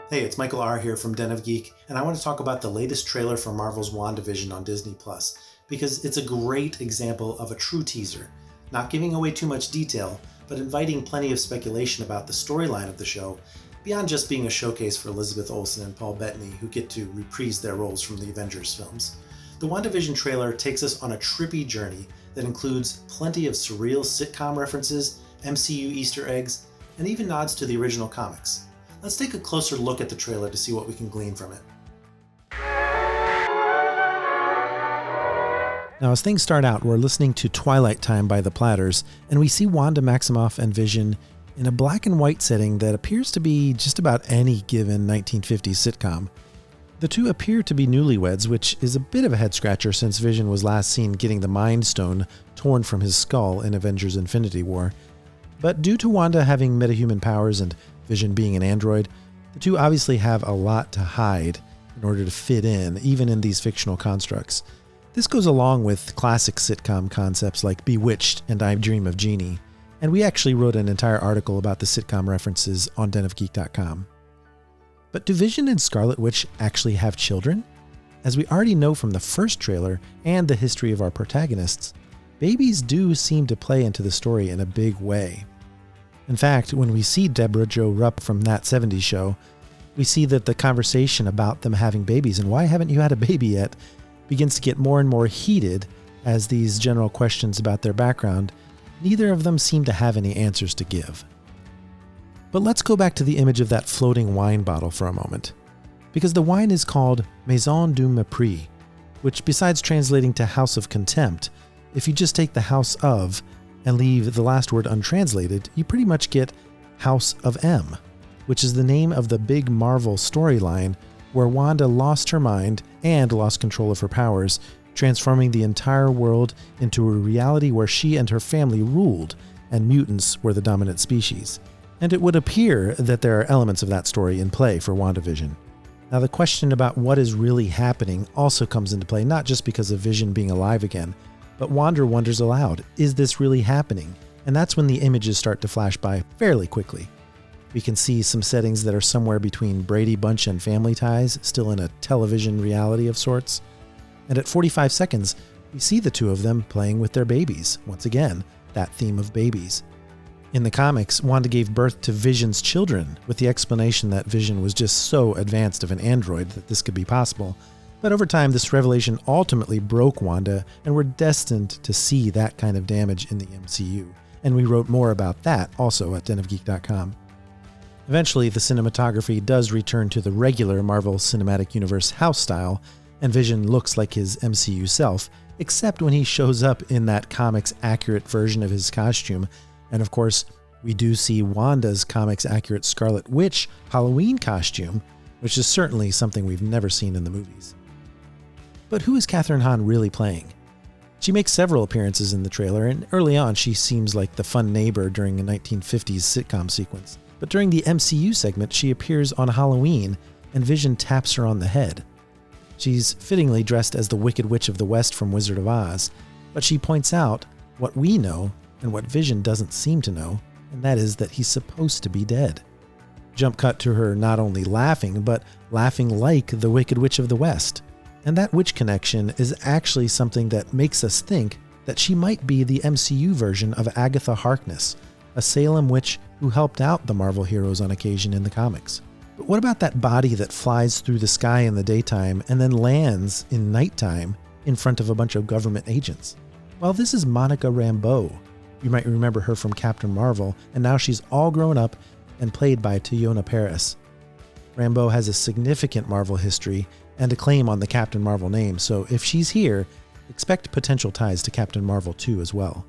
Hey, it's Michael R. here from Den of Geek, and I want to talk about the latest trailer for Marvel's WandaVision on Disney+, because it's a great example of a true teaser, not giving away too much detail, but inviting plenty of speculation about the storyline of the show, beyond just being a showcase for Elizabeth Olsen and Paul Bettany, who get to reprise their roles from the Avengers films. The WandaVision trailer takes us on a trippy journey that includes plenty of surreal sitcom references, MCU Easter eggs, and even nods to the original comics. Let's take a closer look at the trailer to see what we can glean from it. Now, as things start out, we're listening to Twilight Time by the Platters, and we see Wanda Maximoff and Vision in a black and white setting that appears to be just about any given 1950s sitcom. The two appear to be newlyweds, which is a bit of a head-scratcher since Vision was last seen getting the Mind Stone torn from his skull in Avengers Infinity War. But due to Wanda having metahuman powers and Vision being an android, the two obviously have a lot to hide in order to fit in, even in these fictional constructs. This goes along with classic sitcom concepts like Bewitched and I Dream of Jeannie, and we actually wrote an entire article about the sitcom references on denofgeek.com. But do Vision and Scarlet Witch actually have children? As we already know from the first trailer and the history of our protagonists, babies do seem to play into the story in a big way. In fact, when we see Deborah Jo Rupp from That 70s Show, we see that the conversation about them having babies and why haven't you had a baby yet begins to get more and more heated as these general questions about their background, neither of them seem to have any answers to give. But let's go back to the image of that floating wine bottle for a moment, because the wine is called Maison du Mépris, which besides translating to House of Contempt, if you just take the House of and leave the last word untranslated, you pretty much get House of M, which is the name of the big Marvel storyline where Wanda lost her mind and lost control of her powers, transforming the entire world into a reality where she and her family ruled and mutants were the dominant species. And it would appear that there are elements of that story in play for WandaVision. Now, the question about what is really happening also comes into play, not just because of Vision being alive again, but Wanda wonders aloud, is this really happening? And that's when the images start to flash by fairly quickly. We can see some settings that are somewhere between Brady Bunch and Family Ties, still in a television reality of sorts. And at 45 seconds, we see the two of them playing with their babies. Once again, that theme of babies. In the comics, Wanda gave birth to Vision's children, with the explanation that Vision was just so advanced of an android that this could be possible. But over time, this revelation ultimately broke Wanda, and we're destined to see that kind of damage in the MCU. And we wrote more about that also at denofgeek.com. Eventually, the cinematography does return to the regular Marvel Cinematic Universe house style, and Vision looks like his MCU self, except when he shows up in that comics-accurate version of his costume. And of course, we do see Wanda's comics-accurate Scarlet Witch Halloween costume, which is certainly something we've never seen in the movies. But who is Kathryn Hahn really playing? She makes several appearances in the trailer, and early on she seems like the fun neighbor during a 1950s sitcom sequence. But during the MCU segment, she appears on Halloween, and Vision taps her on the head. She's fittingly dressed as the Wicked Witch of the West from Wizard of Oz, but she points out what we know and what Vision doesn't seem to know, and that is that he's supposed to be dead. Jump cut to her not only laughing, but laughing like the Wicked Witch of the West. And that witch connection is actually something that makes us think that she might be the MCU version of Agatha Harkness, a Salem witch who helped out the Marvel heroes on occasion in the comics. But what about that body that flies through the sky in the daytime and then lands in nighttime in front of a bunch of government agents? Well, this is Monica Rambeau. You might remember her from Captain Marvel, and now she's all grown up and played by Teyonah Parris. Rambeau has a significant Marvel history and a claim on the Captain Marvel name, so if she's here, expect potential ties to Captain Marvel too as well.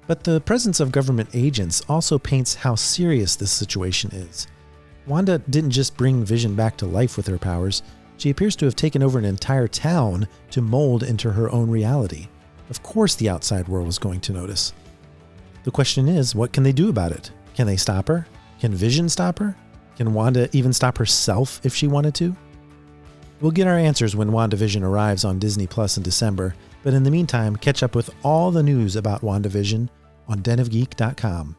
But the presence of government agents also paints how serious this situation is. Wanda didn't just bring Vision back to life with her powers, she appears to have taken over an entire town to mold into her own reality. Of course the outside world is going to notice. The question is, what can they do about it? Can they stop her? Can Vision stop her? Can Wanda even stop herself if she wanted to? We'll get our answers when WandaVision arrives on Disney Plus in December, but in the meantime, catch up with all the news about WandaVision on denofgeek.com.